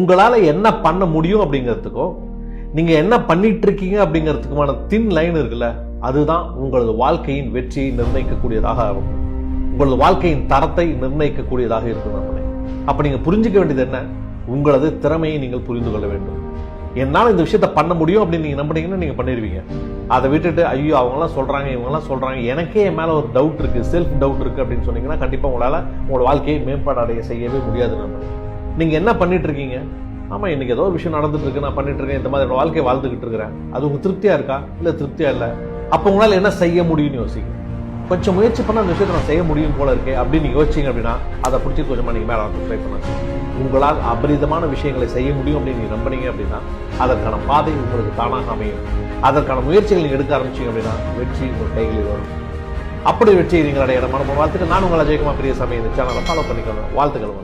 உங்களால என்ன பண்ண முடியும் அப்படிங்கிறதுக்கும் நீங்க என்ன பண்ணிட்டு இருக்கீங்க அப்படிங்கிறதுக்குமான தின் லைன் இருக்குல்ல, அதுதான் உங்களது வாழ்க்கையின் வெற்றியை நிர்ணயிக்கக்கூடியதாக இருக்கும். உங்களது வாழ்க்கையின் தரத்தை நிர்ணயிக்கக்கூடியதாக இருக்கும் நம்மளே. அப்ப நீங்க புரிஞ்சுக்க வேண்டியது என்ன? உங்களது திறமையை நீங்கள் புரிந்து கொள்ள வேண்டும். என்னால இந்த விஷயத்த பண்ண முடியும் அப்படின்னு நீங்க நம்பினீங்கன்னா நீங்க பண்ணிடுவீங்க. அதை விட்டுட்டு ஐயோ அவங்கெல்லாம் சொல்றாங்க இவங்கெல்லாம் சொல்றாங்க, எனக்கே என் மேல ஒரு டவுட் இருக்கு, செல்ஃப் டவுட் இருக்கு அப்படின்னு சொன்னீங்கன்னா கண்டிப்பா உங்களால உங்களோட வாழ்க்கையை மேம்பாடு அடைய செய்யவே முடியாது. நீங்க என்ன பண்ணிட்டு இருக்கீங்க? ஆமா, இன்னைக்கு ஏதோ ஒரு விஷயம் நடந்துட்டு இருக்கு, நான் பண்ணிட்டு இருக்கேன், இந்த மாதிரி வாழ்க்கையை வாழ்ந்துகிட்டு இருக்கிறேன், அது உங்க திருப்தியா இருக்கா? இல்ல திருப்தியா இல்ல. அப்ப உங்களால என்ன செய்ய முடியும்னு யோசிங்க. கொஞ்சம் முயற்சி பண்ண அந்த விஷயத்தை நான் செய்ய முடியும் போல இருக்கே அப்படின்னு நீங்க யோசிச்சீங்க அப்படின்னா அதை பிடிச்சி கொஞ்சமா நீங்க மேல ட்ரை பண்ணுங்க. உங்களால் அபரிதமான விஷயங்களை செய்ய முடியும் அப்படின்னு நீங்க நம்பினீங்க அப்படின்னா அதற்கான பாதை உங்களுக்கு தானாக அமையும். அதற்கான முயற்சிகள் நீங்க எடுக்க ஆரம்பிச்சீங்க அப்படின்னா வெற்றி உங்கள் கைகளில் வரும். அப்படி வெற்றி நீங்கள் அடைய மனப்போம் வாழ்த்துக்கள். நான் உங்களை அஜய்குமார் பெரியசாமி. இந்த சேனலை ஃபாலோ பண்ணிக்கோங்க. வாழ்த்துக்கள்.